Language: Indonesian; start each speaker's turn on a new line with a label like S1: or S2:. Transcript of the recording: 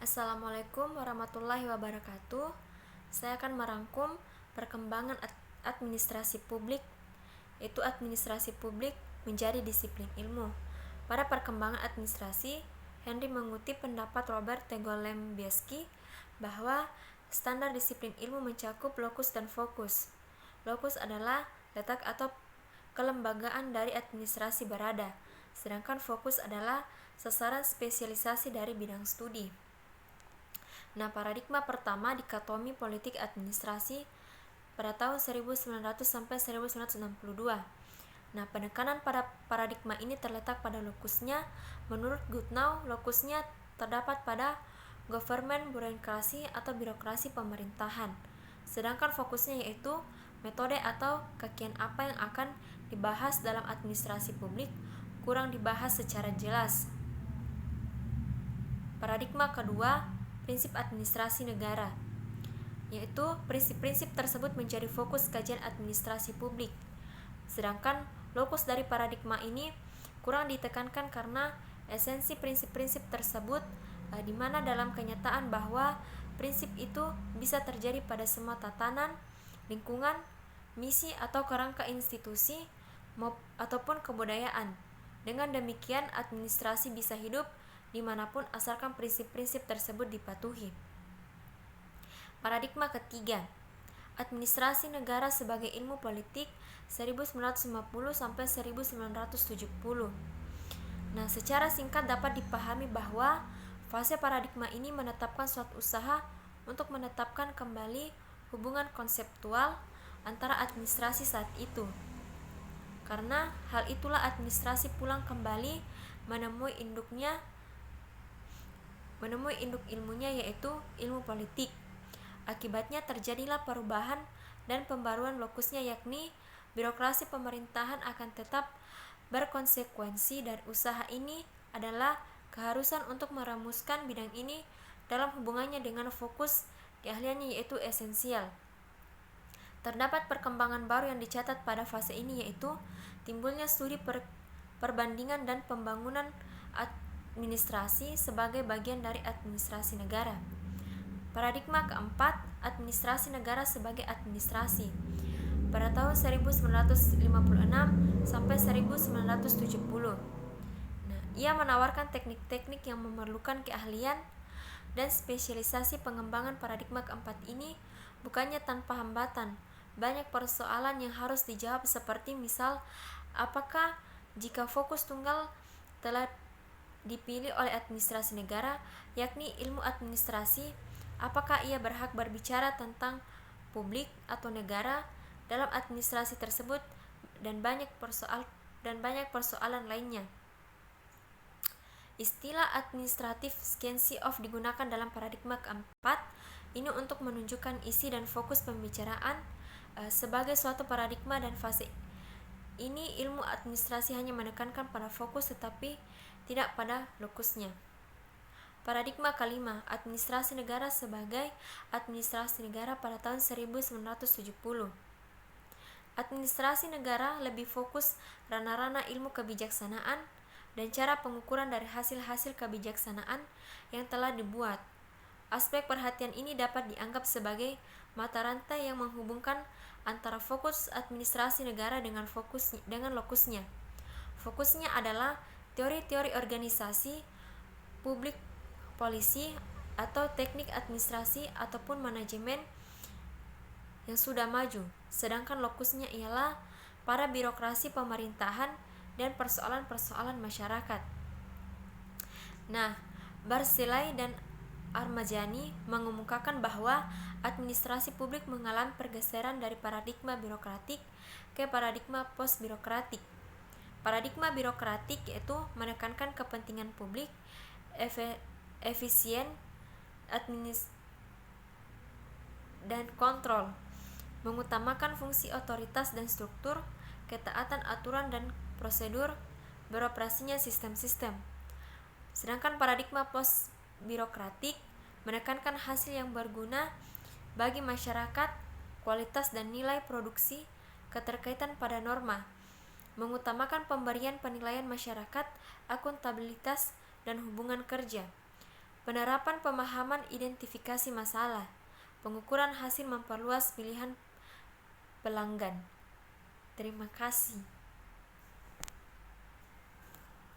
S1: Assalamualaikum warahmatullahi wabarakatuh. Saya akan merangkum perkembangan administrasi publik, yaitu administrasi publik menjadi disiplin ilmu. Pada perkembangan administrasi, Henry mengutip pendapat Robert T. Golembieski bahwa standar disiplin ilmu mencakup lokus dan fokus. Lokus adalah letak atau kelembagaan dari administrasi berada, sedangkan fokus adalah sasaran spesialisasi dari bidang studi. Nah, paradigma pertama dikotomi politik administrasi pada tahun 1900 sampai 1962. Nah, penekanan pada paradigma ini terletak pada lokusnya. Menurut Goodnow, lokusnya terdapat pada government birokrasi atau birokrasi pemerintahan. Sedangkan fokusnya yaitu metode atau kajian apa yang akan dibahas dalam administrasi publik kurang dibahas secara jelas. Paradigma kedua, prinsip administrasi negara, yaitu prinsip-prinsip tersebut menjadi fokus kajian administrasi publik. Sedangkan lokus dari paradigma ini kurang ditekankan karena esensi prinsip-prinsip tersebut di mana dalam kenyataan bahwa prinsip itu bisa terjadi pada semua tatanan, lingkungan, misi atau kerangka institusi ataupun kebudayaan. Dengan demikian, administrasi bisa hidup dimanapun asalkan prinsip-prinsip tersebut dipatuhi. Paradigma ketiga, administrasi negara sebagai ilmu politik 1950 sampai 1970. Nah, secara singkat dapat dipahami bahwa fase paradigma ini menetapkan suatu usaha untuk menetapkan kembali hubungan konseptual antara administrasi saat itu. Karena hal itulah administrasi pulang kembali menemui induk ilmunya, yaitu ilmu politik. Akibatnya terjadilah perubahan dan pembaruan lokusnya, yakni birokrasi pemerintahan akan tetap berkonsekuensi, dan usaha ini adalah keharusan untuk merumuskan bidang ini dalam hubungannya dengan fokus keahliannya, yaitu esensial. Terdapat perkembangan baru yang dicatat pada fase ini, yaitu timbulnya studi perbandingan dan pembangunan administrasi sebagai bagian dari administrasi negara. Paradigma keempat, administrasi negara sebagai administrasi. Pada tahun 1956 sampai 1970. Nah, ia menawarkan teknik-teknik yang memerlukan keahlian dan spesialisasi. Pengembangan paradigma keempat ini bukannya tanpa hambatan. Banyak persoalan yang harus dijawab, seperti misal, apakah jika fokus tunggal telah dipilih oleh administrasi negara, yakni ilmu administrasi, apakah ia berhak berbicara tentang publik atau negara dalam administrasi tersebut, dan banyak persoalan lainnya. Istilah administrative science of digunakan dalam paradigma keempat ini untuk menunjukkan isi dan fokus pembicaraan sebagai suatu paradigma, dan fase ini ilmu administrasi hanya menekankan pada fokus tetapi tidak pada lokusnya. Paradigma kelima, administrasi negara sebagai administrasi negara pada tahun 1970. Administrasi negara lebih fokus ranah-ranah ilmu kebijaksanaan dan cara pengukuran dari hasil-hasil kebijaksanaan yang telah dibuat. Aspek perhatian ini dapat dianggap sebagai mata rantai yang menghubungkan antara fokus administrasi negara dengan lokusnya. Fokusnya adalah teori-teori organisasi publik, polisi, atau teknik administrasi ataupun manajemen yang sudah maju, sedangkan lokusnya ialah para birokrasi pemerintahan dan persoalan-persoalan masyarakat. Nah, Barzelay dan Armajani mengemukakan bahwa administrasi publik mengalami pergeseran dari paradigma birokratik ke paradigma post-birokratik. Paradigma birokratik yaitu menekankan kepentingan publik, efisien, dan kontrol, mengutamakan fungsi otoritas dan struktur, ketaatan aturan dan prosedur, beroperasinya sistem-sistem. Sedangkan paradigma post-birokratik menekankan hasil yang berguna bagi masyarakat, kualitas dan nilai produksi, keterkaitan pada norma, mengutamakan pemberian penilaian masyarakat, akuntabilitas, dan hubungan kerja. penerapan pemahaman identifikasi masalah, pengukuran hasil memperluas pilihan pelanggan. Terima kasih.